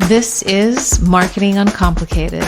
This is Marketing Uncomplicated.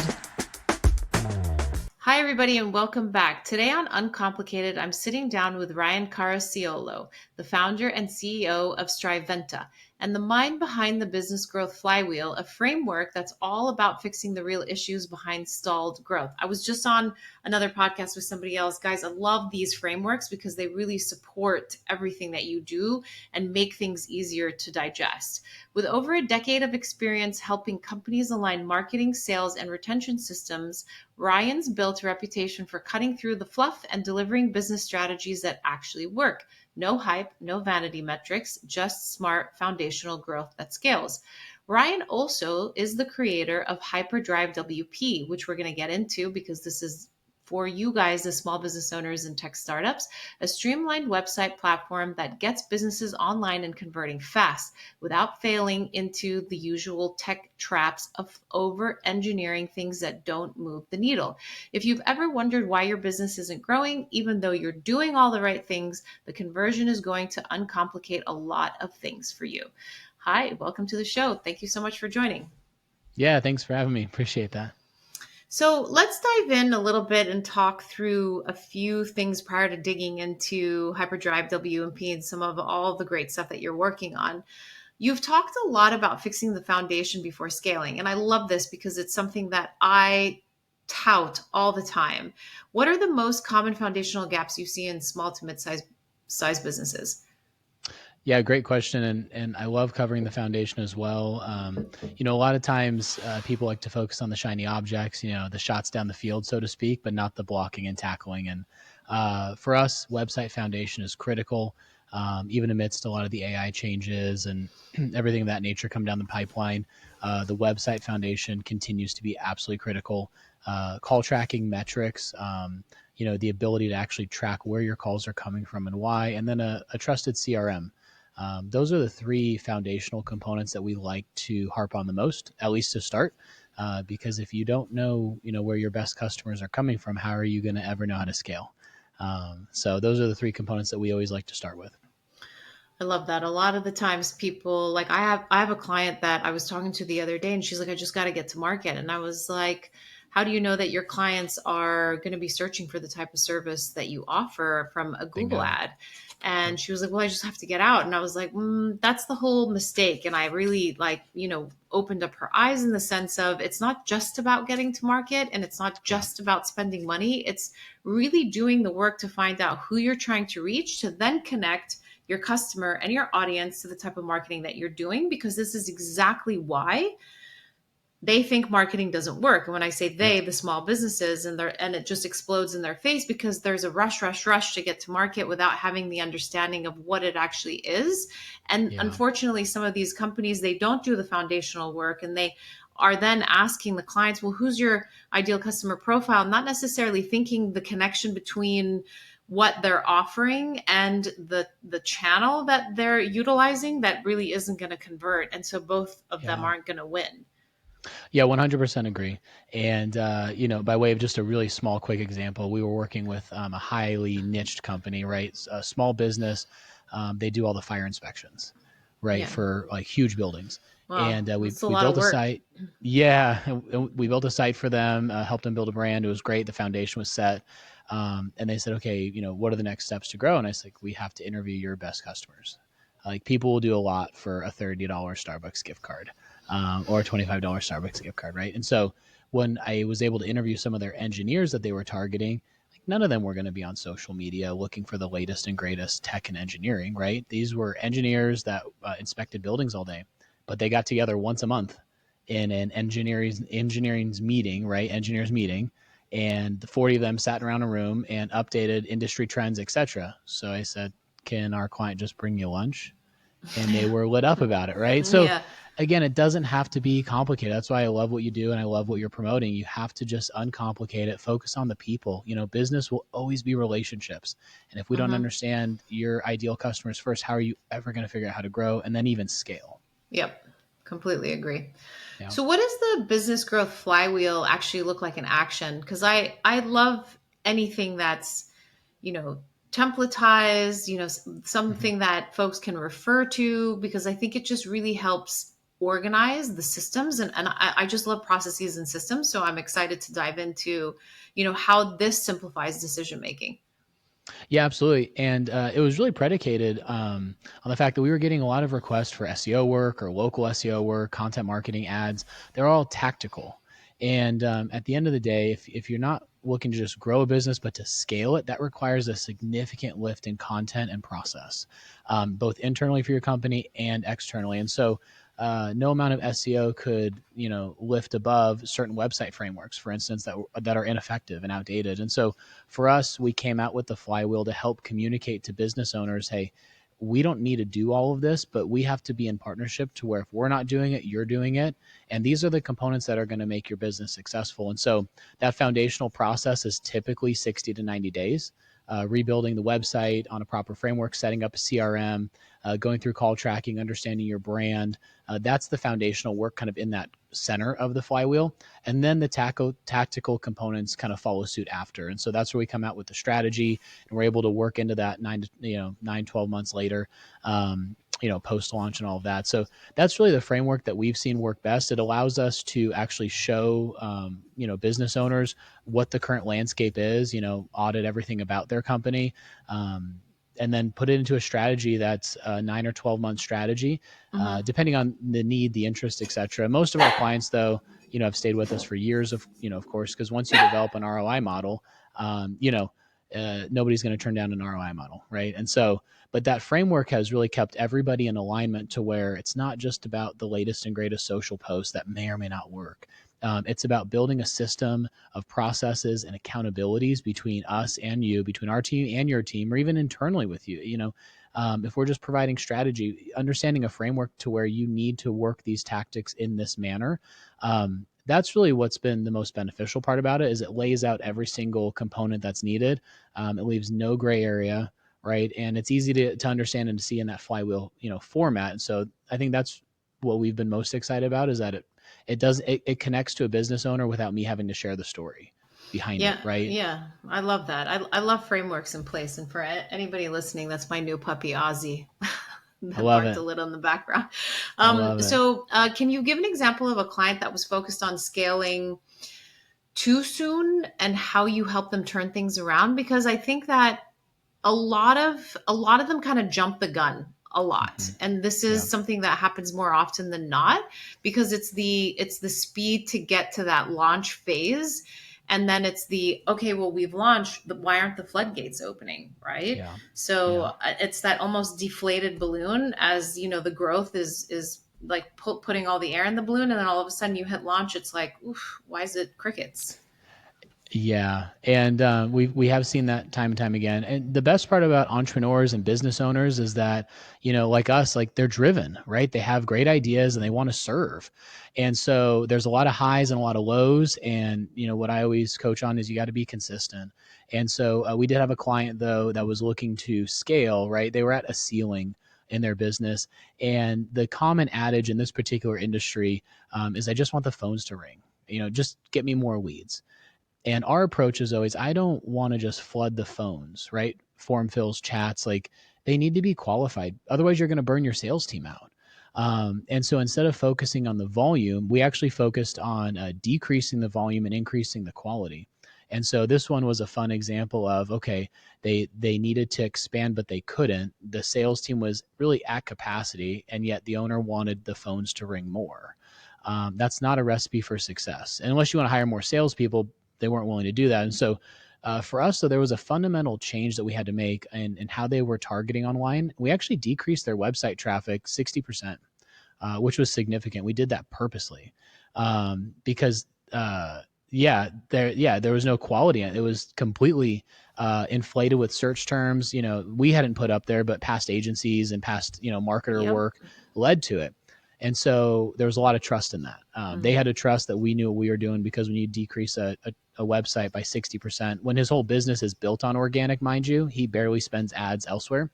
Hi, everybody, and welcome back. Today on Uncomplicated, I'm sitting down with Ryan Caracciolo, the founder and CEO of StriVenta, and the mind behind the Business Growth Flywheel, a framework that's all about fixing the real issues behind stalled growth. I was just on another podcast with somebody else. Guys, I love these frameworks because they really support everything that you do and make things easier to digest. With over a decade of experience helping companies align marketing, sales, and retention systems, Ryan's built a reputation for cutting through the fluff and delivering business strategies that actually work. No hype, no vanity metrics, just smart foundational growth that scales. Ryan also is the creator of Hyperdrive WP, which we're going to get into because this is for you guys, the small business owners and tech startups, a streamlined website platform that gets businesses online and converting fast without failing into the usual tech traps of over engineering things that don't move the needle. If you've ever wondered why your business isn't growing, even though you're doing all the right things, the conversion is going to uncomplicate a lot of things for you. Hi, welcome to the show. Thank you so much for joining. Yeah, thanks for having me. Appreciate that. So let's dive in a little bit and talk through a few things prior to digging into Hyperdrive WMP and some of all the great stuff that you're working on. You've talked a lot about fixing the foundation before scaling, and I love this because it's something that I tout all the time. What are the most common foundational gaps you see in small to mid-sized businesses? Yeah, great question, and I love covering the foundation as well. A lot of times people like to focus on the shiny objects, the shots down the field, so to speak, but not the blocking and tackling. And for us, website foundation is critical, even amidst a lot of the AI changes and everything of that nature come down the pipeline. The website foundation continues to be absolutely critical. Call tracking metrics. The ability to actually track where your calls are coming from and why, and then a trusted CRM. Those are the three foundational components that we like to harp on the most, at least to start. Because if you don't know, where your best customers are coming from, how are you going to ever know how to scale? So those are the three components that we always like to start with. I love that. A lot of the times people like I have a client that I was talking to the other day and she's like, I just got to get to market. And I was like, how do you know that your clients are going to be searching for the type of service that you offer from a Google Bingo. ad? And she was like, well, I just have to get out. And I was like, that's the whole mistake. And I really opened up her eyes in the sense of it's not just about getting to market and it's not just about spending money. It's really doing the work to find out who you're trying to reach to then connect your customer and your audience to the type of marketing that you're doing, because this is exactly why they think marketing doesn't work. And when I say they, the small businesses, and it just explodes in their face because there's a rush to get to market without having the understanding of what it actually is. And unfortunately, some of these companies, they don't do the foundational work and they are then asking the clients, well, who's your ideal customer profile? Not necessarily thinking the connection between what they're offering and the channel that they're utilizing that really isn't going to convert. And so both of them aren't going to win. Yeah, 100% agree. And, by way of just a really small, quick example, we were working with a highly niched company, right? A small business. They do all the fire inspections, right? For like huge buildings. Wow, And we lot built of a work. site. Yeah, we built a site for them, helped them build a brand. It was great. The foundation was set. And they said, okay, what are the next steps to grow? And I said, we have to interview your best customers. Like people will do a lot for a $30 Starbucks gift card. Or a $25 Starbucks gift card, right? And so when I was able to interview some of their engineers that they were targeting, like none of them were going to be on social media looking for the latest and greatest tech and engineering, right? These were engineers that inspected buildings all day, but they got together once a month in an engineering's meeting, right? Engineers meeting, and the 40 of them sat around a room and updated industry trends, etc. So I said, "Can our client just bring you lunch?" And they were lit up about it, right? So Yeah. again, it doesn't have to be complicated. That's why I love what you do and I love what you're promoting. You have to just uncomplicate it, focus on the people. Business will always be relationships. And if we don't understand your ideal customers first, how are you ever going to figure out how to grow and then even scale? Yep. Completely agree. Yeah. So what does the business growth flywheel actually look like in action? Because I love anything that's, templatized, something that folks can refer to, because I think it just really helps organize the systems, and I just love processes and systems. So I'm excited to dive into, how this simplifies decision making. Yeah, absolutely. And it was really predicated on the fact that we were getting a lot of requests for SEO work or local SEO work, content marketing ads. They're all tactical. And at the end of the day, if you're not looking to just grow a business, but to scale it, that requires a significant lift in content and process, both internally for your company and externally. And so no amount of SEO could, lift above certain website frameworks, for instance, that are ineffective and outdated. And so for us, we came out with the flywheel to help communicate to business owners, hey, we don't need to do all of this, but we have to be in partnership to where if we're not doing it, you're doing it. And these are the components that are going to make your business successful. And so that foundational process is typically 60 to 90 days. Rebuilding the website on a proper framework, setting up a CRM, going through call tracking, understanding your brand. That's the foundational work kind of in that center of the flywheel. And then the tactical components kind of follow suit after. And so that's where we come out with the strategy, and we're able to work into that 12 months later, post launch and all of that. So that's really the framework that we've seen work best. It allows us to actually show, business owners what the current landscape is, audit everything about their company, and then put it into a strategy that's a 9 or 12-month strategy, Mm-hmm. depending on the need, the interest, et cetera. Most of our clients, though, have stayed with us for years, of course, because once you develop an ROI model, nobody's going to turn down an ROI model, right? And so, but that framework has really kept everybody in alignment to where it's not just about the latest and greatest social posts that may or may not work. It's about building a system of processes and accountabilities between us and you, between our team and your team, or even internally with you. If we're just providing strategy, understanding a framework to where you need to work these tactics in this manner. That's really what's been the most beneficial part about it, is it lays out every single component that's needed. It leaves no gray area, right? And it's easy to understand and to see in that flywheel, format. And so I think that's what we've been most excited about, is that it connects to a business owner without me having to share the story behind it, Yeah, right? yeah, I love that. I love frameworks in place. And for anybody listening, that's my new puppy, Ozzy, I that love barked it. a little in the background. I love it. Can you give an example of a client that was focused on scaling too soon and how you help them turn things around? Because I think that a lot of them kind of jump the gun a lot, Mm-hmm. and this Yeah. is something that happens more often than not, because it's the speed to get to that launch phase, and then it's the, okay, well, we've launched, why aren't the floodgates opening, right? Yeah. So Yeah. it's that almost deflated balloon, as the growth is like putting all the air in the balloon, and then all of a sudden you hit launch, it's like, oof, why is it crickets? Yeah, and we have seen that time and time again. And the best part about entrepreneurs and business owners is that, like us, like they're driven, right? They have great ideas and they want to serve. And so there's a lot of highs and a lot of lows. And what I always coach on is you got to be consistent. And so we did have a client, though, that was looking to scale, right? They were at a ceiling in their business, and the common adage in this particular industry is, I just want the phones to ring. Just get me more leads. And our approach is always, I don't want to just flood the phones, right? Form fills, chats, like they need to be qualified. Otherwise, you're going to burn your sales team out. And so instead of focusing on the volume, we actually focused on decreasing the volume and increasing the quality. And so this one was a fun example of, okay, they needed to expand, but they couldn't. The sales team was really at capacity, and yet the owner wanted the phones to ring more. That's not a recipe for success. And unless you want to hire more salespeople, they weren't willing to do that. And so for us, so there was a fundamental change that we had to make in how they were targeting online. We actually decreased their website traffic 60%, which was significant. We did that purposely because there was no quality. It was completely inflated with search terms. We hadn't put up there, but past agencies and past marketer Yep. work led to it. And so there was a lot of trust in that. They Mm-hmm. had to trust that we knew what we were doing, because when you decrease a website by 60%, when his whole business is built on organic, mind you, he barely spends ads elsewhere.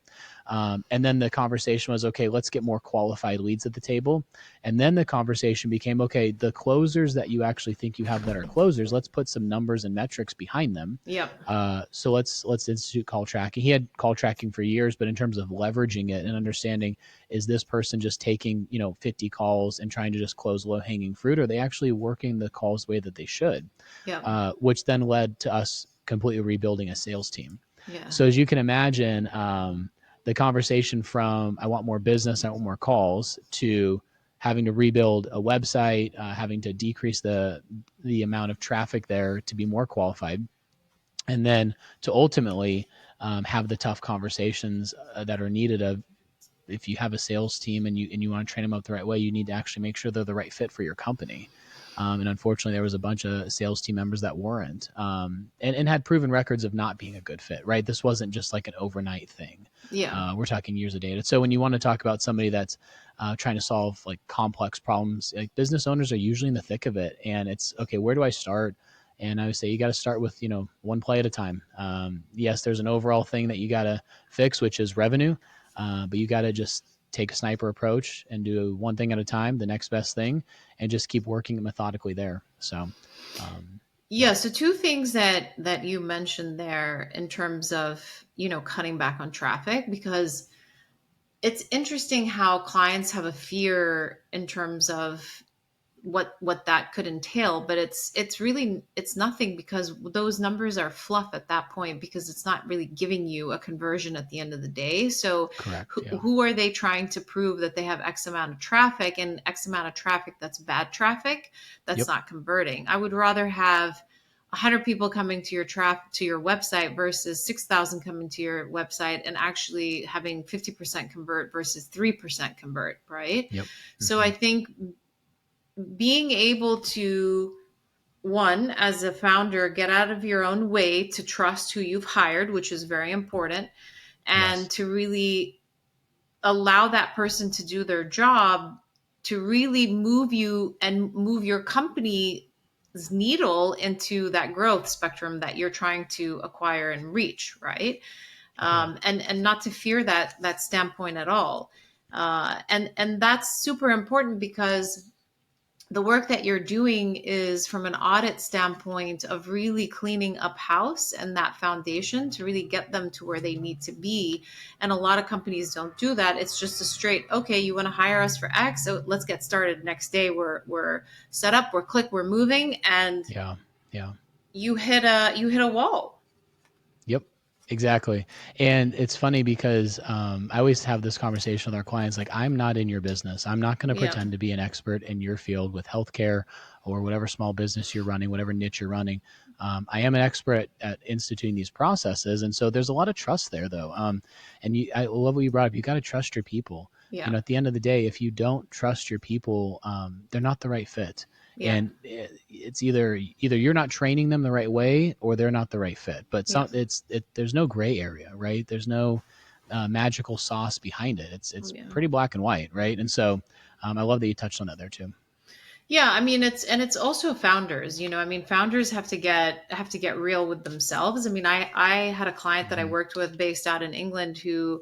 And then the conversation was, okay, let's get more qualified leads at the table. And then the conversation became, okay, the closers that you actually think you have that are closers, let's put some numbers and metrics behind them. Yep. So let's institute call tracking. He had call tracking for years, but in terms of leveraging it and understanding, is this person just taking 50 calls and trying to just close low hanging fruit, or are they actually working the calls the way that they should? Yep. Which then led to us completely rebuilding a sales team. Yeah. So as you can imagine, the conversation from I want more business, I want more calls, to having to rebuild a website, having to decrease the amount of traffic there to be more qualified, and then to ultimately have the tough conversations that are needed of, if you have a sales team and you want to train them up the right way, you need to actually make sure they're the right fit for your company. And unfortunately, there was a bunch of sales team members that weren't, and had proven records of not being a good fit, right? This wasn't just like an overnight thing. Yeah. We're talking years of data. So when you want to talk about somebody that's trying to solve like complex problems, like business owners are usually in the thick of it. And it's, okay, where do I start? And I would say you got to start with, one play at a time. Yes, there's an overall thing that you got to fix, which is revenue. But you got to just take a sniper approach and do one thing at a time, the next best thing, and just keep working methodically there. So, yeah. So two things that you mentioned there in terms of, cutting back on traffic, because it's interesting how clients have a fear in terms of what that could entail, but it's really, it's nothing, because those numbers are fluff at that point, because it's not really giving you a conversion at the end of the day. So correct. Yeah. who are they trying to prove that they have X amount of traffic, and X amount of traffic that's bad traffic that's Yep. not converting? I would rather have 100 people coming to your website versus 6,000 coming to your website, and actually having 50% convert versus 3% convert, right? Yep. So I think being able to, one, as a founder, get out of your own way to trust who you've hired, which is very important, and Yes. to really allow that person to do their job, to really move you and move your company's needle into that growth spectrum that you're trying to acquire and reach, right? Yeah. And not to fear that standpoint at all. And that's super important, because the work that you're doing is from an audit standpoint of really cleaning up house and that foundation to really get them to where they need to be. And a lot of companies don't do that. It's just a straight, okay, you want to hire us for X, so let's get started. Next day we're set up, we're moving, and Yeah. Yeah. you hit a wall. Yep, exactly. And it's funny because I always have this conversation with our clients, like, I'm not in your business. I'm not going to Yeah. pretend to be an expert in your field with healthcare or whatever small business you're running, whatever niche you're running. I am an expert at instituting these processes. And so there's a lot of trust there, though. I love what you brought up. You got to trust your people. Yeah. At the end of the day, if you don't trust your people, they're not the right fit. Yeah. And it's either you're not training them the right way, or they're not the right fit. But Yeah. there's no gray area, right? There's no magical sauce behind it. It's Yeah. pretty black and white, right? And so I love that you touched on that there too. Yeah, I mean, it's also founders, I mean, founders have to get real with themselves. I mean, I had a client that I Mm-hmm. worked with based out in England who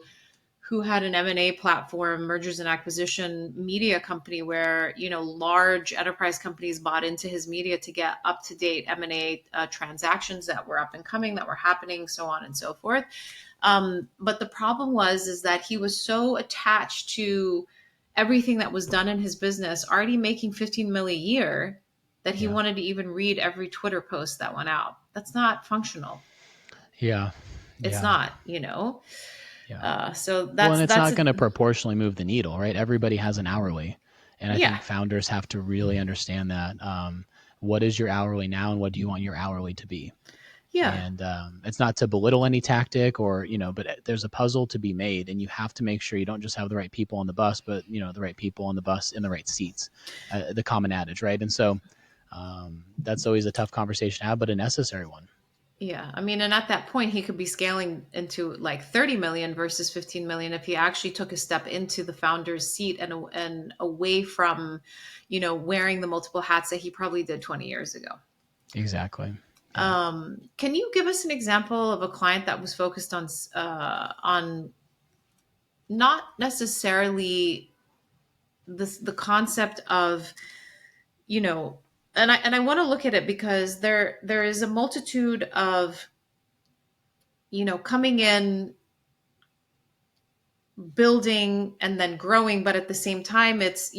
had an M&A platform, mergers and acquisition media company, where, large enterprise companies bought into his media to get up to date M&A transactions that were up and coming, that were happening, so on and so forth. But the problem is that he was so attached to everything that was done in his business, already making 15 million a year, that he Yeah. wanted to even read every Twitter post that went out. That's not functional. Yeah. It's Yeah. not. Yeah. So Well, and that's it's that's not a, going to proportionally move the needle, right? Everybody has an hourly. And I yeah, think founders have to really understand that. What is your hourly now, and what do you want your hourly to be? yeah, And it's not to belittle any tactic, or but there's a puzzle to be made, and you have to make sure you don't just have the right people on the bus, but the right people on the bus in the right seats, the common adage, right? And so that's always a tough conversation to have, but a necessary one. yeah. I mean, and at that point, he could be scaling into like 30 million versus 15 million if he actually took a step into the founder's seat and away from, wearing the multiple hats that he probably did 20 years ago. Exactly. Yeah. Can you give us an example of a client that was focused on not necessarily the concept of, you know, and I want to look at it because there is a multitude of, coming in, building and then growing, but at the same time it's,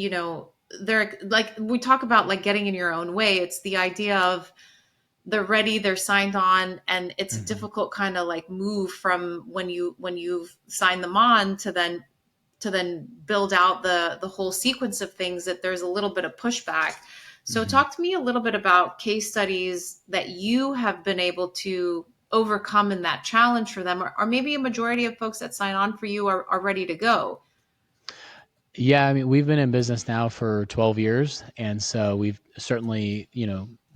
they're like, we talk about like getting in your own way. It's the idea of they're ready, they're signed on, and it's a Hmm. difficult kind of like move from when you've signed them on to then build out the whole sequence of things, that there's a little bit of pushback. So Hmm. talk to me a little bit about case studies that you have been able to overcome in that challenge for them, or maybe a majority of folks that sign on for you are ready to go. Yeah, I mean, we've been in business now for 12 years. And so we've certainly,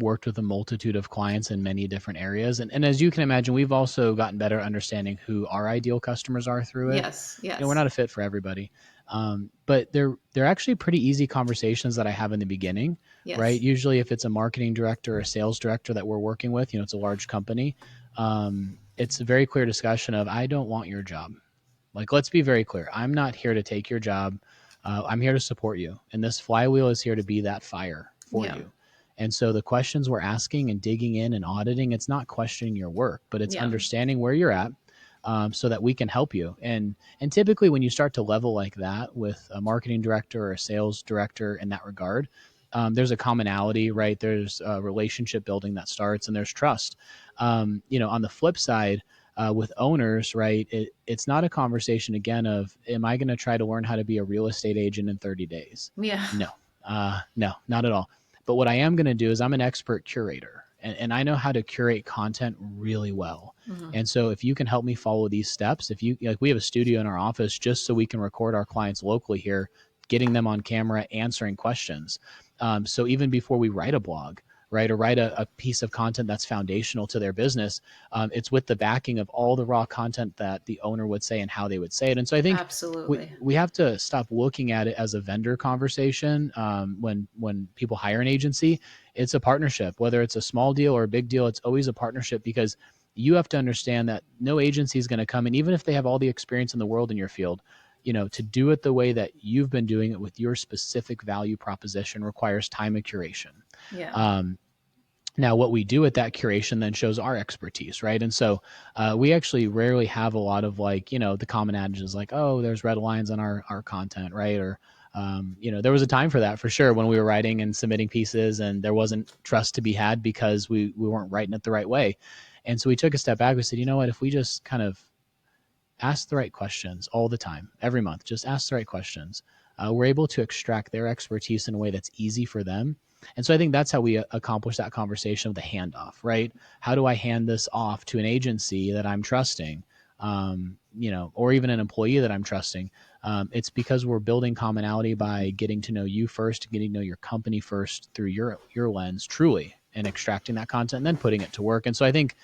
worked with a multitude of clients in many different areas. And as you can imagine, we've also gotten better at understanding who our ideal customers are through it. Yes, We're yes, not a fit for everybody. But they're actually pretty easy conversations that I have in the beginning, right? yes. Usually if it's a marketing director or a sales director that we're working with, it's a large company. It's a very clear discussion of, I don't want your job. Like, let's be very clear. I'm not here to take your job. I'm here to support you. And this flywheel is here to be that fire for Yeah, you. And so the questions we're asking and digging in and auditing, it's not questioning your work, but it's yeah, understanding where you're at, so that we can help you. And typically when you start to level like that with a marketing director or a sales director in that regard, there's a commonality, right? There's a relationship building that starts, and there's trust. On the flip side, with owners, right? It's not a conversation again of, am I going to try to learn how to be a real estate agent in 30 days? yeah. No, no, not at all. But what I am going to do is I'm an expert curator, and I know how to curate content really well. Mhm. And so if you can help me follow these steps, if you like, we have a studio in our office just so we can record our clients locally here, getting them on camera, answering questions. So even before we write a blog, right, or write a piece of content that's foundational to their business, it's with the backing of all the raw content that the owner would say and how they would say it. And so I think we, Absolutely. we have to stop looking at it as a vendor conversation. When people hire an agency, it's a partnership. Whether it's a small deal or a big deal, it's always a partnership, because you have to understand that no agency is going to come in, even if they have all the experience in the world in your field. To do it the way that you've been doing it with your specific value proposition requires time and curation. Yeah, Um, Now, what we do with that curation then shows our expertise, right? And so we actually rarely have a lot of, like, the common adages like, oh, there's red lines on our content, right? Or, there was a time for that for sure when we were writing and submitting pieces and there wasn't trust to be had because we weren't writing it the right way. And so we took a step back. We said, you know what, if we just kind of ask the right questions all the time, every month, just ask the right questions, we're able to extract their expertise in a way that's easy for them. And so I think that's how we accomplish that conversation of the handoff, right? How do I hand this off to an agency that I'm trusting, or even an employee that I'm trusting? It's because we're building commonality by getting to know you first, getting to know your company first through your lens, truly, and extracting that content and then putting it to work. And so I think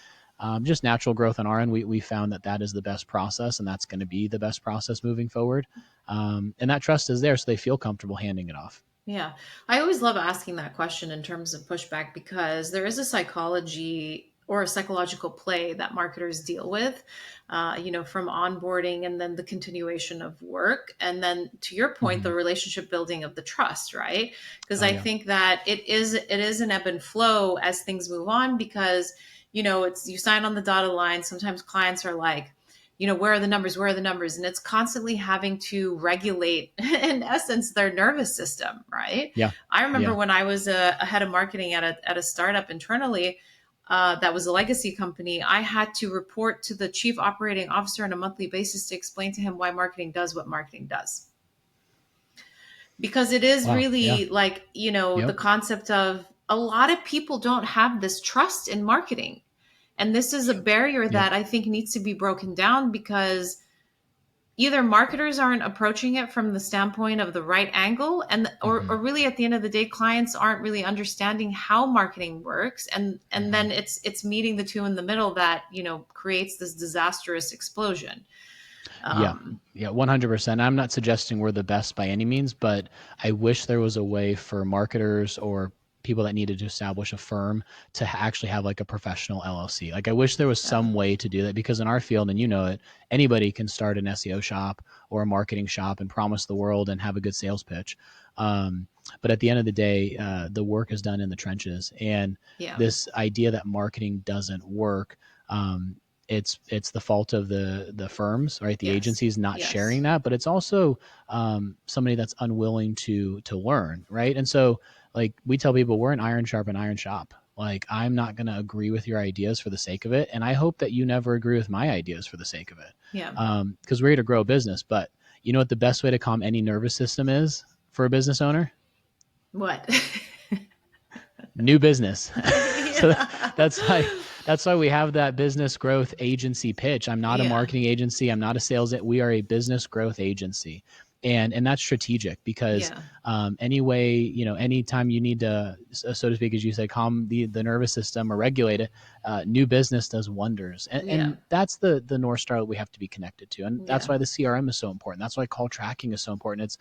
just natural growth on our end, we found that is the best process, and that's going to be the best process moving forward. And that trust is there, so they feel comfortable handing it off. yeah. I always love asking that question in terms of pushback, because there is a psychology or a psychological play that marketers deal with, from onboarding and then the continuation of work. And then to your point, Mm-hmm. the relationship building of the trust, right? Because Oh I yeah. think that it is an ebb and flow as things move on, because, it's, you sign on the dotted line. Sometimes clients are like, where are the numbers? Where are the numbers? And it's constantly having to regulate, in essence, their nervous system, right? Yeah. I remember Yeah. when I was a head of marketing at a startup internally, that was a legacy company. I had to report to the chief operating officer on a monthly basis to explain to him why marketing does what marketing does. Because it is Wow. Yeah. really like, the Yep. concept of, a lot of people don't have this trust in marketing. And this is a barrier Yep. that I think needs to be broken down, because either marketers aren't approaching it from the standpoint of the right angle, and or Mm-hmm. really at the end of the day, clients aren't really understanding how marketing works, and Mm-hmm. then it's meeting the two in the middle that creates this disastrous explosion. Yeah. um Yeah. 100%. I'm not suggesting we're the best by any means, but I wish there was a way for marketers or people that needed to establish a firm to actually have like a professional LLC. Like I wish there was Yeah. some way to do that, because in our field, and you know it, anybody can start an SEO shop or a marketing shop and promise the world and have a good sales pitch. But at the end of the day, the work is done in the trenches. And Yeah. this idea that marketing doesn't work, it's the fault of the firms, right? The Yes. agencies not Yes. sharing that, but it's also somebody that's unwilling to learn, right? And so, like we tell people, we're an iron sharpen iron shop. Like I'm not going to agree with your ideas for the sake of it, and I hope that you never agree with my ideas for the sake of it, Yeah. because we're here to grow a business. But you know what the best way to calm any nervous system is for a business owner? What? New business. So Yeah. that's why we have that business growth agency pitch. I'm not a Yeah. marketing agency. I'm not a sales. We are a business growth agency, and that's strategic because Yeah. anyway, anytime you need to, so to speak, as you said, calm the nervous system or regulate it, new business does wonders, and, Yeah. and that's the North Star that we have to be connected to, and that's Yeah. why the CRM is so important. That's why call tracking is so important. It's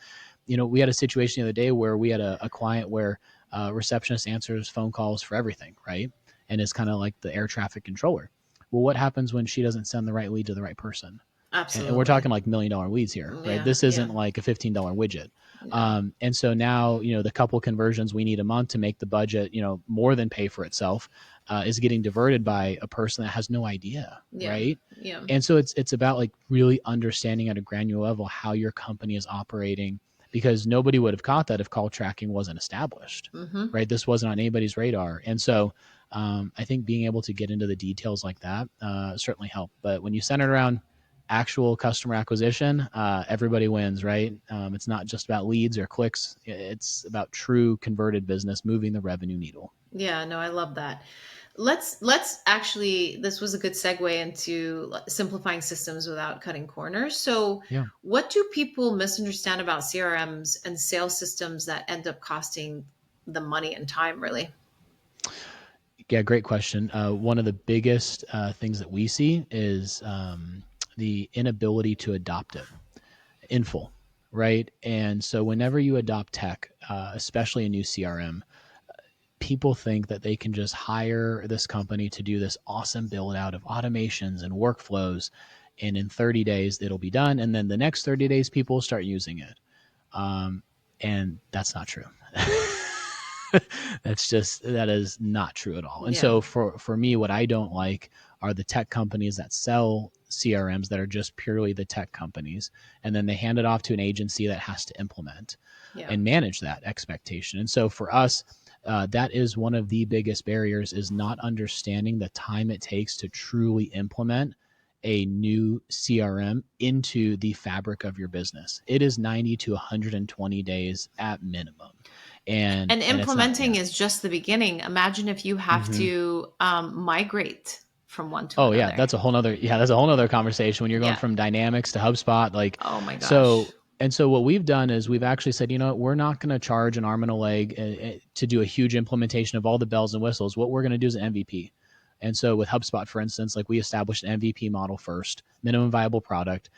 we had a situation the other day where we had a client where receptionist answers phone calls for everything, right? And is kind of like the air traffic controller. Well, what happens when she doesn't send the right lead to the right person? And we're Absolutely. talking like $1 million leads here, right? Yeah. This Yeah. isn't like a $15 widget. Yeah. And so now, the couple conversions we need a month to make the budget, more than pay for itself, is getting diverted by a person that has no idea, Yeah. right? Yeah. And so it's about like really understanding at a granular level how your company is operating, because nobody would have caught that if call tracking wasn't established, Mm-hmm. right? This wasn't on anybody's radar. And so I think being able to get into the details like that certainly help. But when you center it around actual customer acquisition, everybody wins, right? It's not just about leads or clicks. It's about true converted business, moving the revenue needle. Yeah, no, I love that. Let's actually, this was a good segue into simplifying systems without cutting corners. So, Yeah. what do people misunderstand about CRMs and sales systems that end up costing them money and time, really? Yeah, great question. One of the biggest things that we see is the inability to adopt it in full, right? And so whenever you adopt tech, especially a new CRM, people think that they can just hire this company to do this awesome build out of automations and workflows, and in 30 days it'll be done, and then the next 30 days people will start using it. Um, and that's not true. That is not true at all. And Yeah. so for me, what I don't like are the tech companies that sell CRMs that are just purely the tech companies, and then they hand it off to an agency that has to implement Yeah. and manage that expectation. And so for us, that is one of the biggest barriers, is not understanding the time it takes to truly implement a new CRM into the fabric of your business. It is 90 to 120 days at minimum. And And it's not, implementing yeah. is just the beginning. Imagine if you have Mm-hmm. to migrate from one to Oh yeah, another. that's a whole nother conversation when you're going Yeah. from Dynamics to HubSpot. Like, Oh my gosh. so, and so what we've done is we've actually said, we're not going to charge an arm and a leg to do a huge implementation of all the bells and whistles. What we're going to do is an MVP. And so with HubSpot, for instance, like we established an MVP model first, minimum viable product.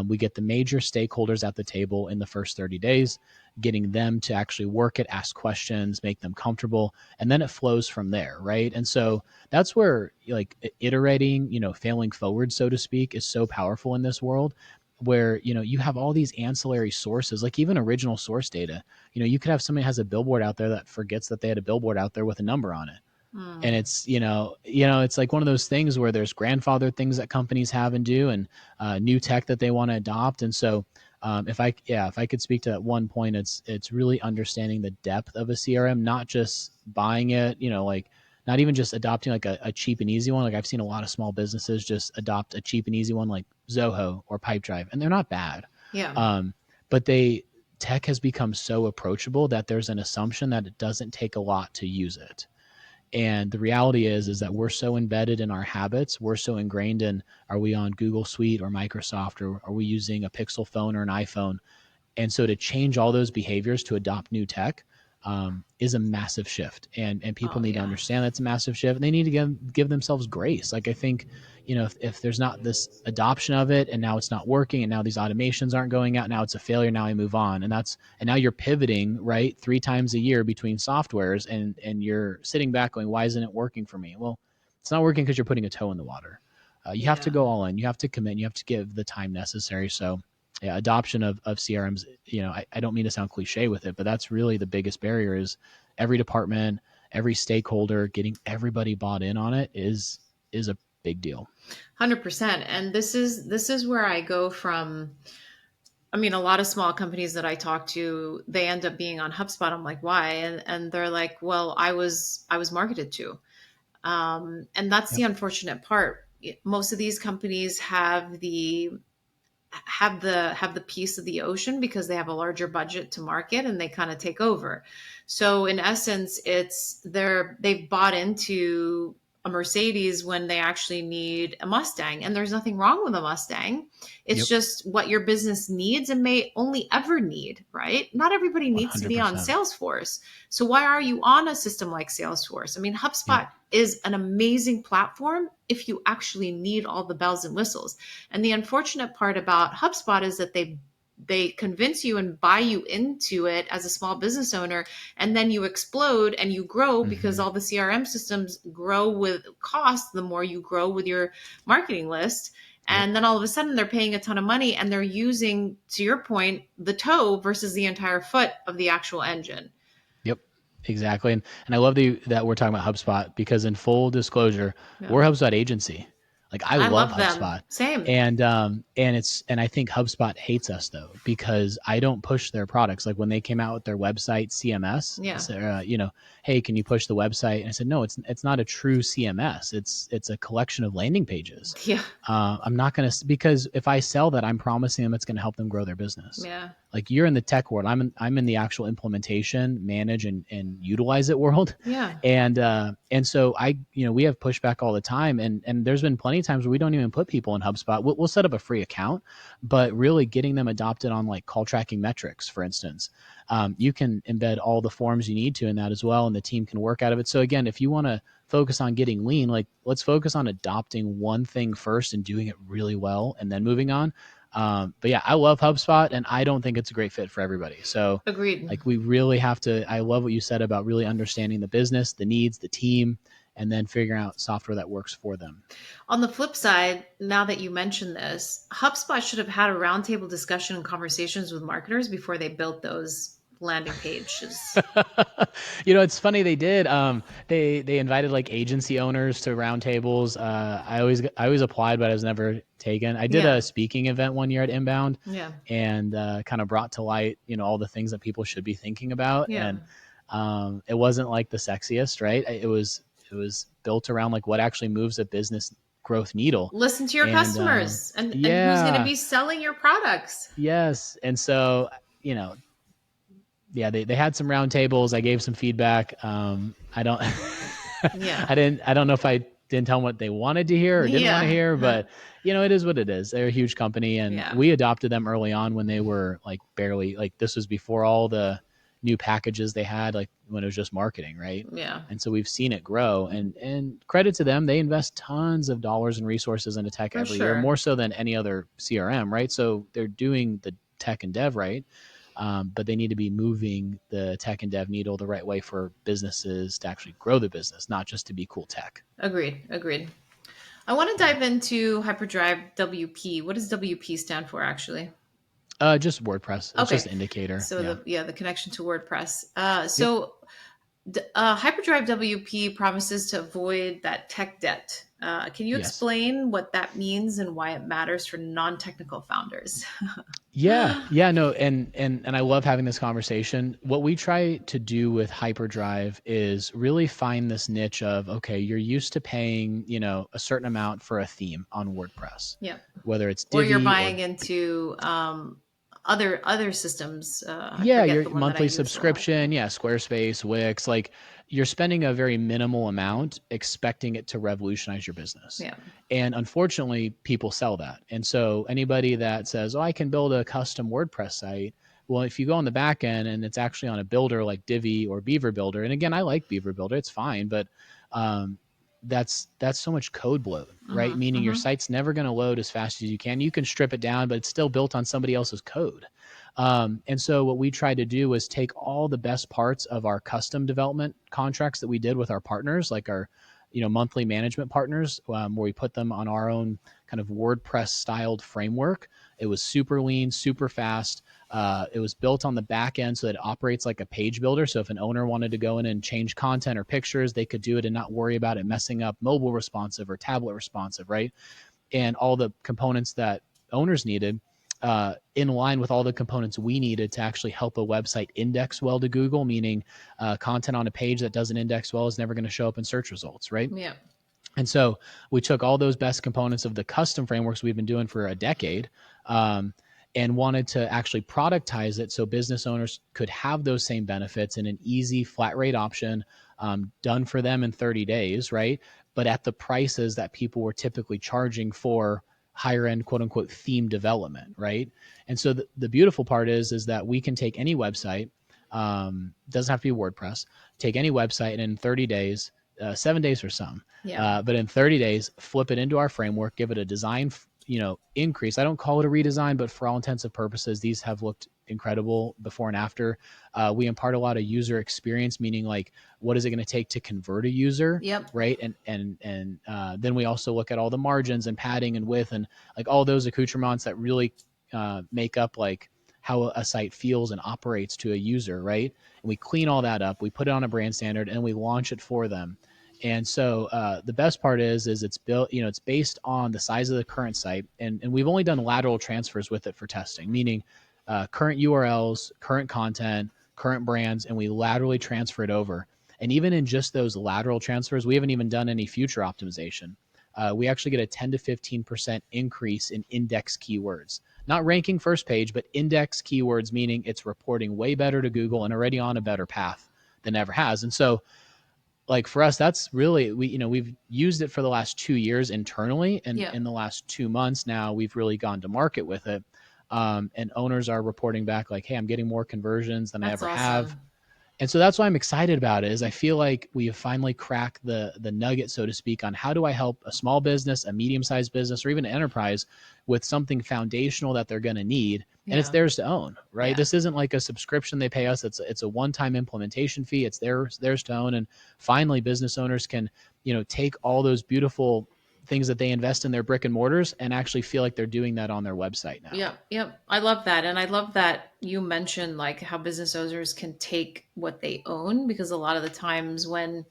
We get the major stakeholders at the table in the first 30 days, getting them to actually work it, ask questions, make them comfortable, and then it flows from there, right? And so that's where like iterating, failing forward, so to speak, is so powerful in this world, where you have all these ancillary sources, like even original source data. You could have somebody has a billboard out there that forgets that they had a billboard out there with a number on it, and Mm. it's it's like one of those things where there's grandfathered things that companies have and do, and new tech that they want to adopt. And so if I could speak to that one point, it's really understanding the depth of a CRM, not just buying it, like not even just adopting like a cheap and easy one. Like I've seen a lot of small businesses just adopt a cheap and easy one like Zoho or Pipedrive, and they're not bad. Yeah. um, but tech has become so approachable that there's an assumption that it doesn't take a lot to use it. And the reality is that we're so embedded in our habits. We're so ingrained in, are we on Google Suite or Microsoft, or are we using a Pixel phone or an iPhone? And so to change all those behaviors to adopt new tech, is a massive shift, and people Oh need to yeah. understand that's a massive shift. And they need to give themselves grace. Like I think, if there's not this adoption of it, and now it's not working, and now these automations aren't going out, now it's a failure, now I move on, and now you're pivoting right 3 times a year between softwares, and you're sitting back going, why isn't it working for me? Well, it's not working because you're putting a toe in the water. You have to Yeah. go all in. You have to commit. You have to give the time necessary. So, yeah, adoption of CRMs. I don't mean to sound cliche with it, but that's really the biggest barrier. Is every department, every stakeholder getting everybody bought in on it is a big deal. 100%. And this is where I go from. I mean, a lot of small companies that I talk to, they end up being on HubSpot. I'm like, why? And they're like, well, I was marketed to. And that's the Yep. unfortunate part. Most of these companies have the piece of the ocean because they have a larger budget to market, and they kind of take over. So in essence, they've bought into a Mercedes when they actually need a Mustang, and there's nothing wrong with a Mustang. It's Yep. just what your business needs and may only ever need, right? Not everybody One needs to hundred be on percent. Salesforce. So why are you on a system like Salesforce? I mean, Yep. HubSpot is an amazing platform if you actually need all the bells and whistles. And the unfortunate part about HubSpot is that they convince you and buy you into it as a small business owner, and then you explode and you grow because Mm-hmm. all the CRM systems grow with cost the more you grow with your marketing list. Yep. And then all of a sudden they're paying a ton of money, and they're using, to your point, the toe versus the entire foot of the actual engine. Yep, exactly. And I love that we're talking about HubSpot, because in full disclosure, Yeah. we're a HubSpot agency. Like I I love love them. HubSpot. Same. And I think HubSpot hates us though, because I don't push their products. Like when they came out with their website CMS, Yeah. so, hey, can you push the website? And I said, no, it's not a true CMS. It's a collection of landing pages. Yeah. I'm not going to, because if I sell that, I'm promising them it's going to help them grow their business. Yeah. Like you're in the tech world, I'm in the actual implementation, manage and utilize it world. Yeah. And so we have pushback all the time, and there's been plenty of times where we don't even put people in HubSpot. We'll set up a free account, but really getting them adopted on like call tracking metrics, for instance. You can embed all the forms you need to in that as well, and the team can work out of it. So again, if you want to focus on getting lean, like let's focus on adopting one thing first and doing it really well, and then moving on. But yeah, I love HubSpot, and I don't think it's a great fit for everybody. So Agreed. like we really have to, I love what you said about really understanding the business, the needs, the team, and then figuring out software that works for them. On the flip side, now that you mention this, HubSpot should have had a roundtable discussion and conversations with marketers before they built those landing pages. It's funny they did. They invited like agency owners to roundtables. I always applied, but I was never taken. I did Yeah. a speaking event one year at Inbound, Yeah. and kind of brought to light, all the things that people should be thinking about. Yeah. And it wasn't like the sexiest, right? It was built around like what actually moves a business growth needle. Listen to your And customers and who's going to yeah, be selling your products. yes. And so, yeah, they had some roundtables. I gave some feedback. I don't, Yeah. I don't know if I didn't tell them what they wanted to hear or didn't want to Yeah. hear, but it is what it is. They're a huge company, and Yeah. we adopted them early on when they were like barely, like this was before all the new packages they had, like when it was just marketing, right? Yeah. And so we've seen it grow, and credit to them, they invest tons of dollars and resources into tech For every year, sure. more so than any other CRM, right? So they're doing the tech and dev right. But they need to be moving the tech and dev needle the right way for businesses to actually grow the business, not just to be cool tech. Agreed. Agreed. I want to dive into Hyperdrive WP. What does WP stand for actually? Just WordPress. It's just Okay. an indicator. So Yeah. the connection to WordPress. Yep. Hyperdrive WP promises to avoid that tech debt. Can you Yes. explain what that means and why it matters for non-technical founders? Yeah. Yeah. No. And I love having this conversation. What we try to do with Hyperdrive is really find this niche of, okay, you're used to paying, a certain amount for a theme on WordPress, Yeah. whether it's Or you're Divi or buying into other systems. I yeah, forget your the one that I monthly use a lot. subscription, yeah, Squarespace, Wix, like you're spending a very minimal amount expecting it to revolutionize your business. Yeah. And unfortunately, people sell that. And so anybody that says, "Oh, I can build a custom WordPress site Well, if you go on the back end and it's actually on a builder like Divi or Beaver Builder, and again, I like Beaver Builder, it's fine, but um, that's so much code bloat, right? Mm-hmm. Meaning your Mm-hmm. site's never going to load as fast as you can. You can strip it down, but it's still built on somebody else's code. And so what we tried to do was take all the best parts of our custom development contracts that we did with our partners, like our monthly management partners, where we put them on our own kind of WordPress styled framework. It was super lean, super fast. It was built on the back end so that it operates like a page builder. So if an owner wanted to go in and change content or pictures, they could do it and not worry about it messing up mobile responsive or tablet responsive, right? And all the components that owners needed in line with all the components we needed to actually help a website index well to Google, meaning content on a page that doesn't index well is never going to show up in search results, right? Yeah. And so we took all those best components of the custom frameworks we've been doing for a decade, and wanted to actually productize it so business owners could have those same benefits in an easy flat rate option, done for them in 30 days, right? But at the prices that people were typically charging for higher end, quote unquote, theme development, right? And so the beautiful part is that we can take any website, doesn't have to be WordPress, take any website, and in 30 days, 7 days for some, Yeah. but in 30 days, flip it into our framework, give it a design, increase. I don't call it a redesign, but for all intents and purposes, these have looked incredible before and after. We impart a lot of user experience, meaning like, what is it going to take to convert a user? Yep. Right. And then we also look at all the margins and padding and width and like all those accoutrements that really make up like how a site feels and operates to a user. Right. And we clean all that up. We put it on a brand standard and we launch it for them. And so the best part is it's built, it's based on the size of the current site. And we've only done lateral transfers with it for testing, meaning current URLs, current content, current brands, and we laterally transfer it over. And even in just those lateral transfers, we haven't even done any future optimization. We actually get a 10 to 15% increase in index keywords. Not ranking first page, but index keywords, meaning it's reporting way better to Google and already on a better path than ever has. And so like for us, that's really, we've used it for the last 2 years internally. And Yeah. in the last 2 months now, we've really gone to market with it. And owners are reporting back like, hey, I'm getting more conversions than I That's ever have. awesome. And so that's why I'm excited about it is I feel like we have finally cracked the nugget, so to speak, on how do I help a small business, a medium-sized business, or even an enterprise with something foundational that they're going to need. And it's Yeah. theirs to own, right? Yeah. This isn't like a subscription they pay us. It's a one-time implementation fee. It's theirs to own. And finally, business owners can, take all those beautiful things that they invest in their brick and mortars and actually feel like they're doing that on their website now. Yep, yep. I love that. And I love that you mentioned like how business owners can take what they own because a lot of the times when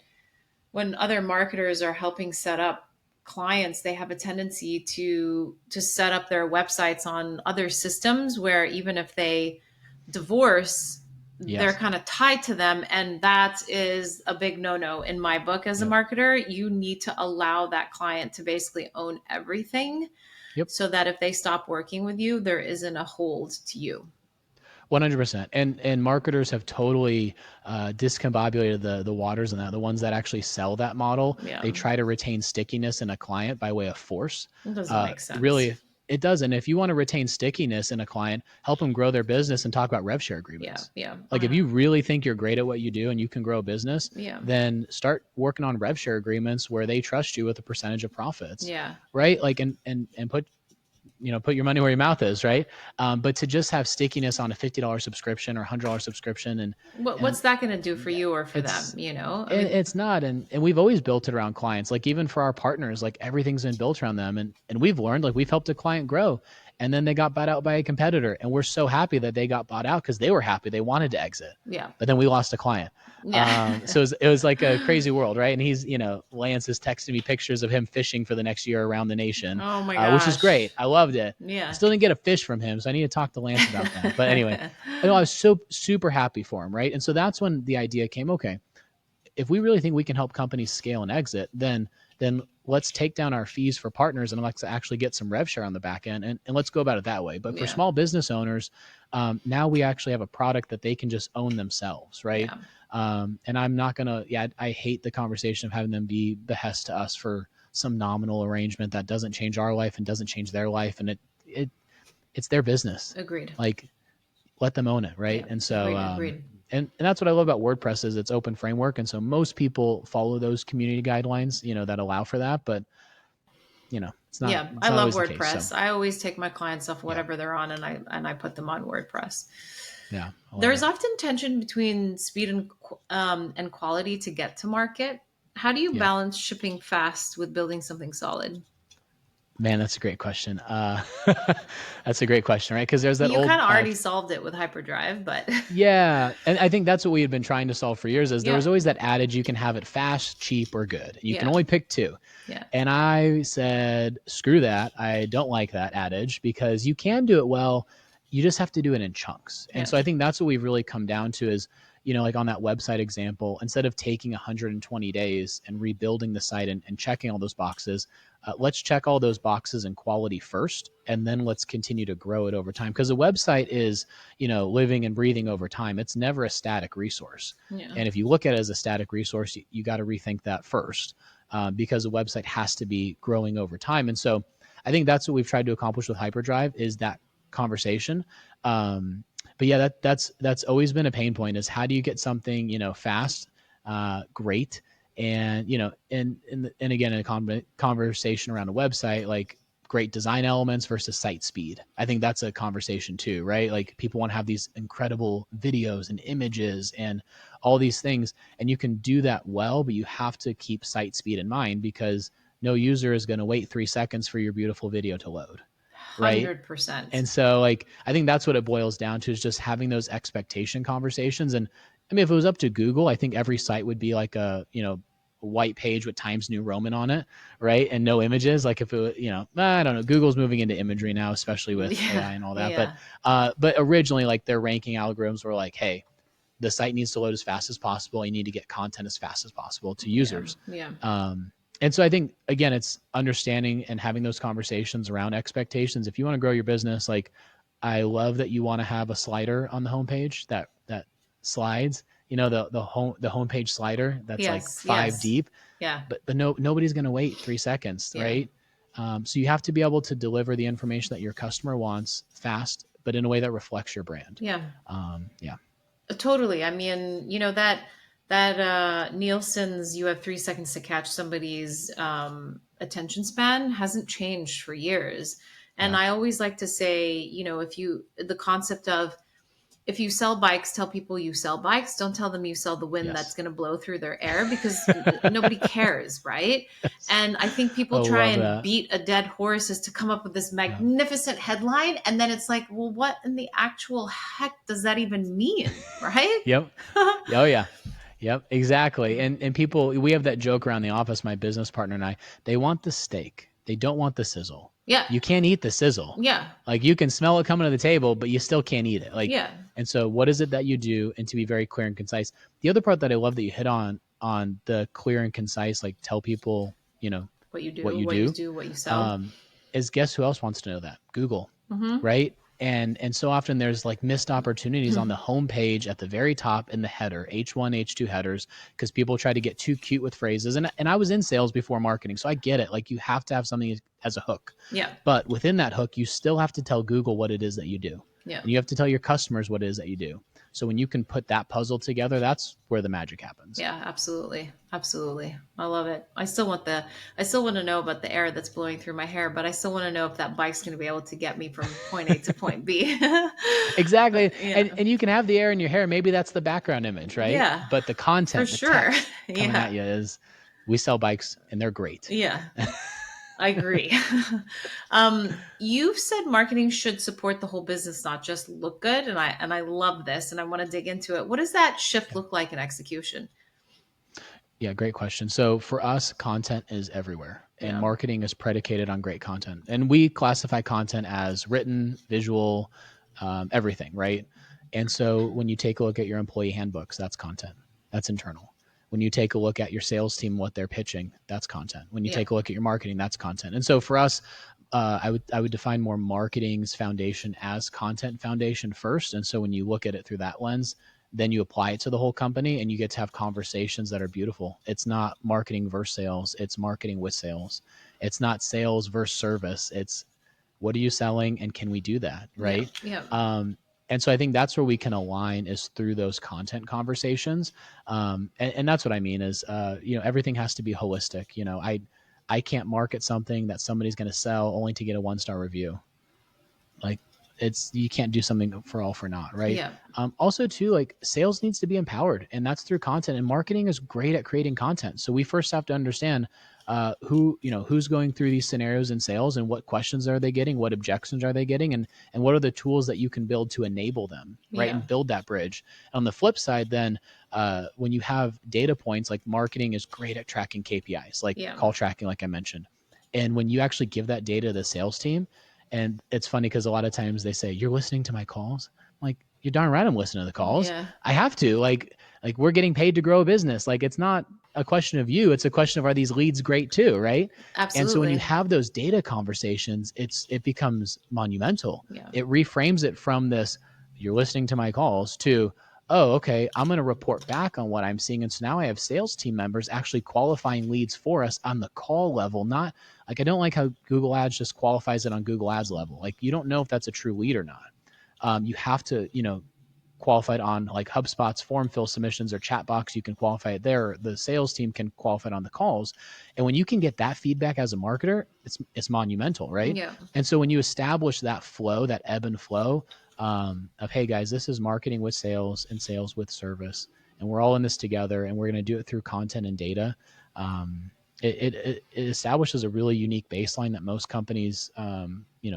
other marketers are helping set up clients, they have a tendency to set up their websites on other systems where even if they divorce, they're Yes. kind of tied to them. And that is a big no-no in my book as a Yep. marketer. You need to allow that client to basically own everything Yep. so that if they stop working with you, there isn't a hold to you. 100%. And marketers have totally discombobulated the waters and that the ones that actually sell that model, Yeah. they try to retain stickiness in a client by way of force. It doesn't make sense. Really, it doesn't. If you want to retain stickiness in a client, help them grow their business and talk about rev share Yeah. agreements. Yeah. Like if you really think you're great at what you do and you can grow a business, Yeah. then start working on rev share agreements where they trust you with a percentage of profits. Yeah. Right. Like and put your money where your mouth is, right? But to just have stickiness on a $50 subscription or $100 subscription, and What's that going to do for yeah, you or for them? it's I mean, it's not, and we've always built it around clients. Like even for our partners, like everything's been built around them, and we've learned like we've helped a client grow, and then they got bought out by a competitor, and we're so happy that they got bought out because they were happy, they wanted to exit, yeah. but then we lost a client. Yeah. So it was like a crazy world, right? And he's, Lance is texting me pictures of him fishing for the next year around the nation, Oh my which is great. gosh. I loved it. I Yeah. still didn't get a fish from him, so I need to talk to Lance about that. But anyway, I was so super happy for him, right? And so that's when the idea came. Okay, if we really think we can help companies scale and exit, then let's take down our fees for partners and let's actually get some rev share on the back end, and let's go about it that way. But for Yeah. small business owners, now we actually have a product that they can just own themselves, right? Yeah. And I'm not gonna, I hate the conversation of having them be behest to us for some nominal arrangement that doesn't change our life and doesn't change their life, and it's their business. Agreed. Like let them own it. Right. Yeah. And so, Agreed. and that's what I love about WordPress is it's open framework. And so most people follow those community guidelines, that allow for that, but it's not, Yeah, it's I not love always the case. So WordPress. I always take my clients off yeah, whatever they're on, and I put them on WordPress. yeah, I love There's it. often tension between speed and quality to get to market. How do you Yeah, balance shipping fast with building something solid? man, that's a great question. That's a great question, right? Because there's that You kind old, of already solved it with Hyperdrive, but yeah, and I think that's what we had been trying to solve for years. Is there yeah, was always that adage you can have it fast, cheap, or good. You can yeah, only pick two. yeah, And I said, screw that. I don't like that adage because you can do it well. You just have to do it in chunks. And yeah. so I think that's what we've really come down to is, like on that website example, instead of taking 120 days and rebuilding the site and checking all those boxes, let's check all those boxes in quality first, and then let's continue to grow it over time. Because a website is, living and breathing over time. It's never a static resource. Yeah. And if you look at it as a static resource, you got to rethink that first because a website has to be growing over time. And so I think that's what we've tried to accomplish with Hyperdrive is that conversation. But yeah, that's always been a pain point is how do you get something, fast, great. And, and again, in a conversation around a website, like great design elements versus site speed. I think that's a conversation too, right? Like people want to have these incredible videos and images and all these things. And you can do that well, but you have to keep site speed in mind because no user is going to wait 3 seconds for your beautiful video to load. Right. 100%. And so like, I think that's what it boils down to is just having those expectation conversations. And I mean, if it was up to Google, I think every site would be like a, white page with Times New Roman on it. Right. And no images. Like if it, I don't know, Google's moving into imagery now, especially with Yeah, AI and all that. yeah, But originally like their ranking algorithms were like, hey, the site needs to load as fast as possible. You need to get content as fast as possible to yeah, users. yeah, And so I think again, it's understanding and having those conversations around expectations. If you want to grow your business, like I love that you want to have a slider on the homepage that slides. The homepage slider that's like yes, 5 yes, deep, yeah, but nobody's going to wait 3 seconds, yeah, right? So you have to be able to deliver the information that your customer wants fast, but in a way that reflects your brand. yeah. Yeah. Totally. I mean, that Nielsen's you have 3 seconds to catch somebody's attention span hasn't changed for years. And Yeah. I always like to say, the concept of if you sell bikes, tell people you sell bikes. Don't tell them you sell the wind that's Yes. going to blow through their air because nobody cares, right? Yes. And I think I people try love and that. beat a dead horse as to come up with this Yeah. magnificent headline. And then it's like, well, what in the actual heck does that even mean, right? Yep. Oh yeah. Yep, exactly. And people, we have that joke around the office, my business partner and I, they want the steak. They don't want the sizzle. Yeah. You can't eat the sizzle. Yeah. Like you can smell it coming to the table, but you still can't eat it. Like, Yeah. and so what is it that you do? And to be very clear and concise. The other part that I love that you hit on the clear and concise, like tell people, What you what do, you what you do, do, what you sell. um, is guess who else wants to know that? Google, Mm-hmm. right? And so often there's like missed opportunities on the homepage at the very top in the header, H1, H2 headers, because people try to get too cute with phrases. And I was in sales before marketing, so I get it. Like you have to have something as a hook. Yeah. But within that hook, you still have to tell Google what it is that you do. Yeah. And you have to tell your customers what it is that you do. So when you can put that puzzle together, that's where the magic happens. Yeah, absolutely. Absolutely. I love it. I still want to know about the air that's blowing through my hair, but I still want to know if that bike's going to be able to get me from point A to point B. Exactly. Yeah. And you can have the air in your hair. Maybe that's the background image, right? Yeah, But the for content, the sure. text coming Yeah. at you is we sell bikes and they're great. Yeah. I agree. You've said marketing should support the whole business, not just look good, and I love this, and I want to dig into it. What does that shift look like in execution? Yeah, great question. So for us, content is everywhere, and Yeah, marketing is predicated on great content. And we classify content as written, visual, everything, right? And so when you take a look at your employee handbooks, that's content, that's internal. When you take a look at your sales team, what they're pitching, that's content. When you yeah, take a look at your marketing, that's content. And so for us, I would define more marketing's foundation as content foundation first. And so when you look at it through that lens, then you apply it to the whole company and you get to have conversations that are beautiful. It's not marketing versus sales. It's marketing with sales. It's not sales versus service. It's what are you selling and can we do that? yeah, Right. yeah, And so I think that's where we can align is through those content conversations. And that's what I mean is, everything has to be holistic. I can't market something that somebody's going to sell only to get a 1-star review. Like, you can't do something for all for naught, right? Yeah. Also too, like, sales needs to be empowered, and that's through content, and marketing is great at creating content. So we first have to understand who's going through these scenarios in sales, and what questions are they getting, what objections are they getting, and what are the tools that you can build to enable them, right? Yeah. And build that bridge. On the flip side, then when you have data points, like, marketing is great at tracking KPIs, like Yeah. call tracking, like I mentioned. And when you actually give that data to the sales team, and it's funny because a lot of times they say, "You're listening to my calls." I'm like, you're darn right I'm listening to the calls. Yeah. I have to. Like we're getting paid to grow a business. Like, it's not a question of you. It's a question of, are these leads great too, right? And so when you Absolutely. have those data conversations, it becomes monumental. Yeah. It reframes it from this, "You're listening to my calls," to, "Oh, okay, I'm going to report back on what I'm seeing." And so now I have sales team members actually qualifying leads for us on the call level, not like, I don't like how Google Ads just qualifies it on Google Ads level. Like, you don't know if that's a true lead or not. You have to, qualify it on, like, HubSpot's form fill submissions or chat box. You can qualify it there. The sales team can qualify it on the calls. And when you can get that feedback as a marketer, it's monumental, right? Yeah. And so when you establish that flow, that ebb and flow of, hey guys, this is marketing with sales and sales with service, and we're all in this together, and we're going to do it through content and data. It establishes a really unique baseline that most companies,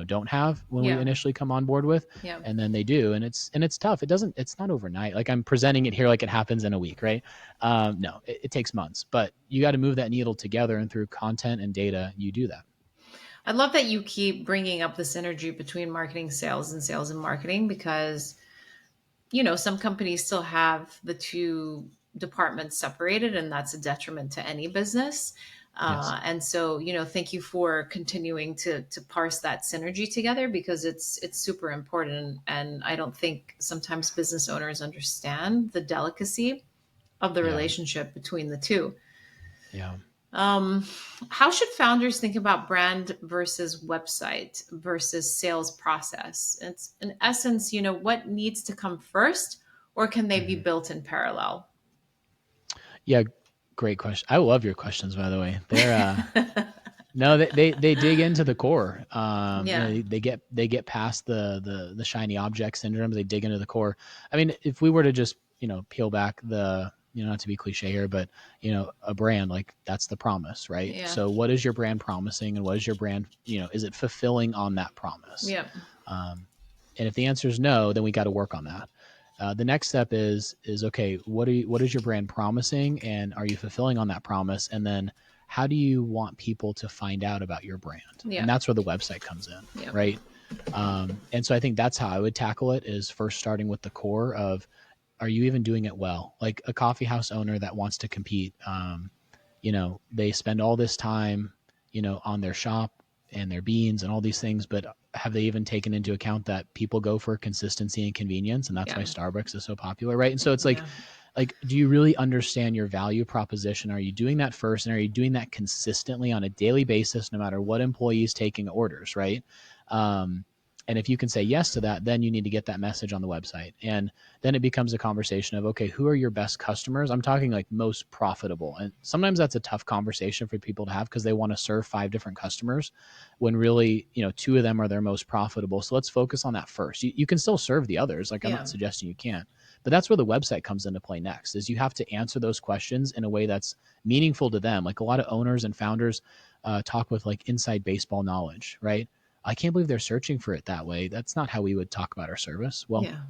don't have when we Yeah. initially come on board with, Yeah. and then they do, and it's tough. It's not overnight. Like, I'm presenting it here like it happens in a week, right? No, it takes months, but you got to move that needle together, and through content and data, you do that. I love that you keep bringing up the synergy between marketing sales and sales and marketing, because some companies still have the two departments separated, and that's a detriment to any business. Yes. And so, thank you for continuing to parse that synergy together, because it's super important. And I don't think sometimes business owners understand the delicacy of the Yeah. relationship between the two. Yeah. Um, how should founders think about brand versus website versus sales process? It's in essence, what needs to come first, or can they be Mhm. built in parallel? Yeah. Great question. I love your questions, by the way. They're no, they dig into the core. Yeah. They get past the shiny object syndrome. They dig into the core. I mean, if we were to just, peel back the, not to be cliche here, but, a brand, like, that's the promise, right? Yeah. So what is your brand promising, and what is your brand, is it fulfilling on that promise? Yeah. Um, and if the answer is no, then we got to work on that. The next step is okay, what is your brand promising, and are you fulfilling on that promise? And then, how do you want people to find out about your brand? And Yeah. that's where the website comes in, Yeah. right? And so I think that's how I would tackle it, is first starting with the core of, are you even doing it well? Like, a coffee house owner that wants to compete, they spend all this time, on their shop and their beans and all these things, but have they even taken into account that people go for consistency and convenience? And that's Yeah. why Starbucks is so popular, right? And so it's Yeah. like, do you really understand your value proposition? Are you doing that first? And are you doing that consistently on a daily basis, no matter what employee is taking orders, right? And if you can say yes to that, then you need to get that message on the website. And then it becomes a conversation of, okay, who are your best customers? I'm talking like most profitable. And sometimes that's a tough conversation for people to have, because they want to serve 5 different customers when really, 2 of them are their most profitable. So let's focus on that first. You can still serve the others. Like, I'm Yeah. not suggesting you can't, but that's where the website comes into play next, is you have to answer those questions in a way that's meaningful to them. Like, a lot of owners and founders talk with, like, inside baseball knowledge, right? I can't believe they're searching for it that way. That's not how we would talk about our service. Well, Yeah.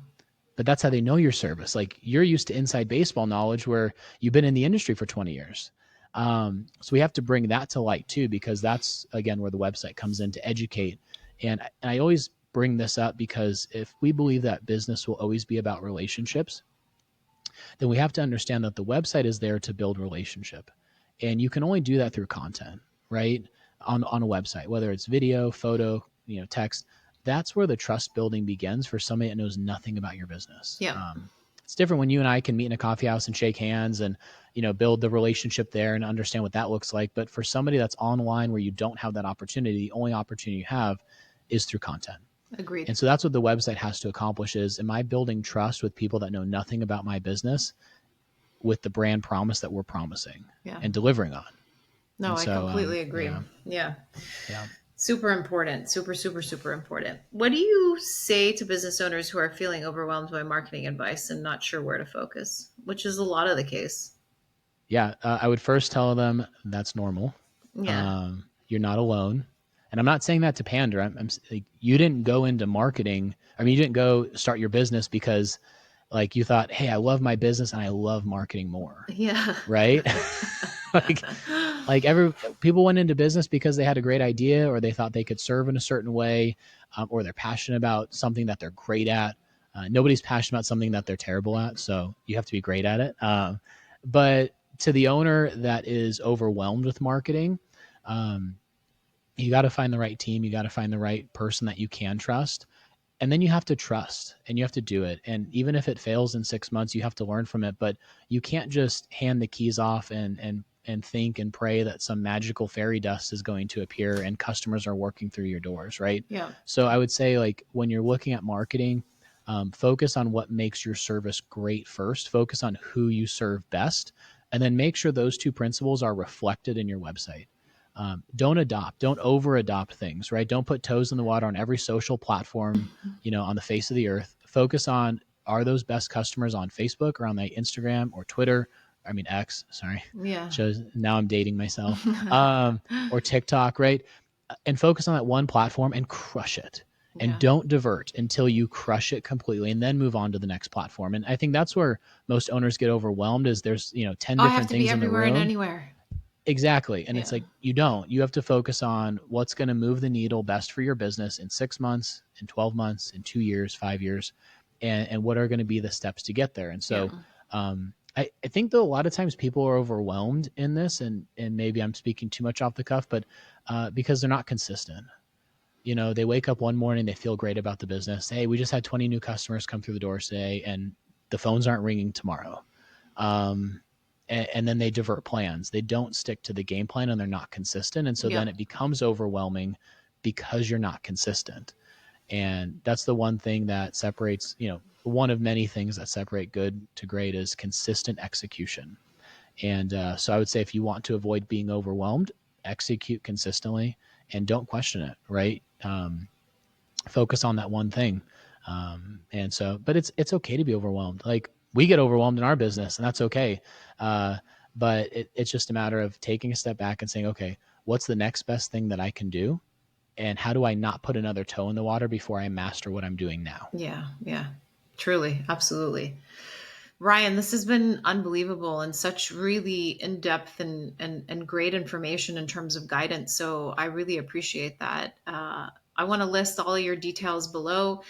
but that's how they know your service. Like, you're used to inside baseball knowledge where you've been in the industry for 20 years. So we have to bring that to light too, because that's, again, where the website comes in to educate. And I always bring this up because if we believe that business will always be about relationships, then we have to understand that the website is there to build relationship. And you can only do that through content, right? On a website, whether it's video, photo, text. That's where the trust building begins for somebody that knows nothing about your business. Yeah. It's different when you and I can meet in a coffee house and shake hands and, build the relationship there and understand what that looks like. But for somebody that's online where you don't have that opportunity, the only opportunity you have is through content. Agreed. And so that's what the website has to accomplish is, am I building trust with people that know nothing about my business with the brand promise that we're promising Yeah. and delivering on? No, And I so, completely agree. yeah, Yeah. yeah. Super important. Super, super, super important. What do you say to business owners who are feeling overwhelmed by marketing advice and not sure where to focus, which is a lot of the case? Yeah, I would first tell them that's normal. Yeah. You're not alone. And I'm not saying that to pander. I'm like, you didn't go into marketing. I mean, you didn't go start your business because like you thought, hey, I love my business and I love marketing more, Yeah. right? like every people went into business because they had a great idea or they thought they could serve in a certain way, or they're passionate about something that they're great at. Nobody's passionate about something that they're terrible at, so you have to be great at it. But to the owner that is overwhelmed with marketing, um, you got to find the right team. You got to find the right person that you can trust. And then you have to trust and you have to do it. And even if it fails in 6 months, you have to learn from it. But you can't just hand the keys off and think and pray that some magical fairy dust is going to appear and customers are working through your doors, right? Yeah. So I would say, like, when you're looking at marketing, focus on what makes your service great first, focus on who you serve best, and then make sure those two principles are reflected in your website. Don't over adopt things, right? Don't put toes in the water on every social platform, on the face of the earth. Focus on, are those best customers on Facebook or on the Instagram or Twitter? I mean, X, sorry. Yeah. Shows now I'm dating myself. Or TikTok, right? And focus on that one platform and crush it. And Yeah. don't divert until you crush it completely and then move on to the next platform. And I think that's where most owners get overwhelmed is there's, 10 Oh, I have different to be things in the everywhere and room. anywhere. Exactly. And it's Yeah. like, you don't. You have to focus on what's going to move the needle best for your business in 6 months, in 12 months, in 2 years, 5 years, and what are going to be the steps to get there. And Yeah. so I think, though, a lot of times people are overwhelmed in this, and maybe I'm speaking too much off the cuff, but because they're not consistent. They wake up one morning, they feel great about the business. Hey, we just had 20 new customers come through the door today, and the phones aren't ringing tomorrow. Um, and then they divert plans. They don't stick to the game plan and they're not consistent. And so Yeah. then it becomes overwhelming because you're not consistent. And that's the one thing that separates, one of many things that separate good to great is consistent execution. And so I would say if you want to avoid being overwhelmed, execute consistently and don't question it, right? Focus on that one thing. And so, but it's okay to be overwhelmed. Like, we get overwhelmed in our business and that's okay. Uh, but it's just a matter of taking a step back and saying, okay, what's the next best thing that I can do? And how do I not put another toe in the water before I master what I'm doing now? Yeah. Yeah. Truly. Absolutely. Ryan, this has been unbelievable and such really in depth and great information in terms of guidance. So I really appreciate that. I want to list all of your details below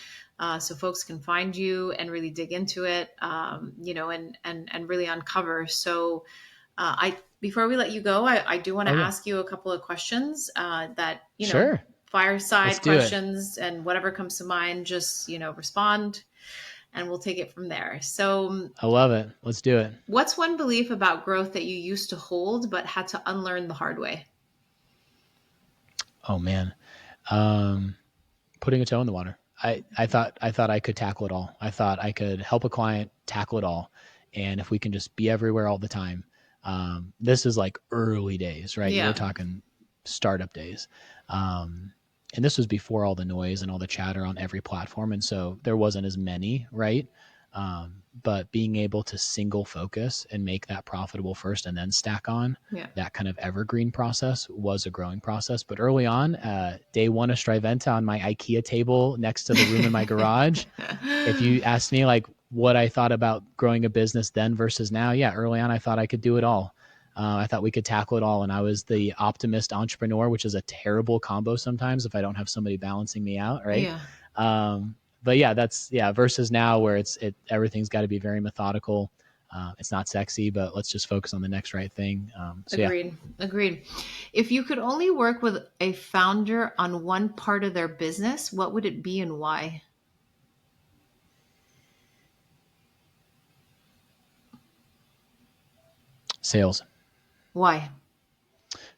so folks can find you and really dig into it, and really uncover. So I before we let you go, I do want to Oh yeah, ask you a couple of questions that, sure. Let's fireside do it. questions and whatever comes to mind, just, respond and we'll take it from there. So I love it. Let's do it. what's one belief about growth that you used to hold but had to unlearn the hard way? Oh man. Um, Putting a toe in the water. I thought I could tackle it all. I thought I could help a client tackle it all. And if we can just be everywhere all the time, this is like early days, right? We're Yeah. talking startup days. And this was before all the noise and all the chatter on every platform. And so there wasn't as many, right? But being able to single focus and make that profitable first and then stack on Yeah. that kind of evergreen process was a growing process. But early on, day one of StriVenta on my IKEA table next to the room in my garage, if you asked me like what I thought about growing a business then versus now, yeah, early on I thought I could do it all. I thought we could tackle it all, and I was the optimist entrepreneur, which is a terrible combo sometimes if I don't have somebody balancing me out, right? Yeah. But yeah, that's versus now where everything's got to be very methodical. It's not sexy, but let's just focus on the next right thing. So yeah, Agreed. Agreed. If you could only work with a founder on one part of their business, what would it be and why? sales. Why?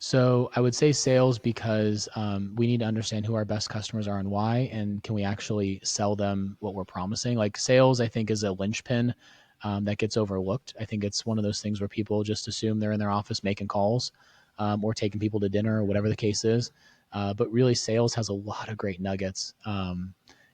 So I would say sales because we need to understand who our best customers are and why, and can we actually sell them what we're promising. Like sales, I think is a linchpin that gets overlooked. I think it's one of those things where people just assume they're in their office making calls or taking people to dinner or whatever the case is. But really, sales has a lot of great nuggets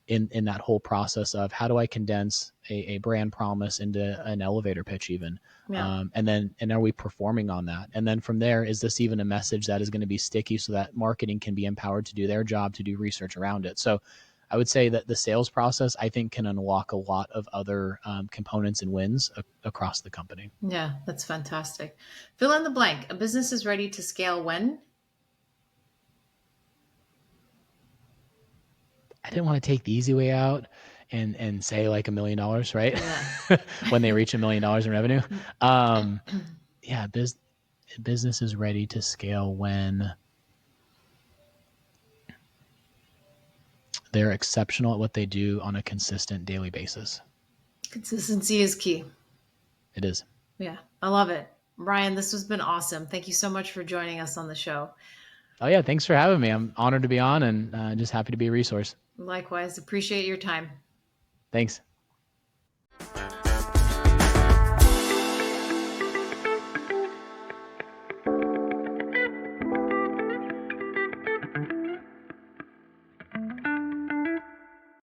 in that whole process of how do I condense a brand promise into an elevator pitch even. Yeah. And are we performing on that? And then from there, is this even a message that is going to be sticky so that marketing can be empowered to do their job, to do research around it? So I would say that the sales process, I think, can unlock a lot of other components and wins across the company. Yeah, that's fantastic. Fill in the blank. A business is ready to scale when? I didn't want to take the easy way out and say like $1 million, right? Yeah. When they reach $1 million in revenue. Yeah, business is ready to scale when they're exceptional at what they do on a consistent daily basis. Consistency is key. It is. Yeah, I love it. Ryan, this has been awesome. Thank you so much for joining us on the show. Oh yeah, thanks for having me. I'm honored to be on and just happy to be a resource. Likewise, appreciate your time. Thanks.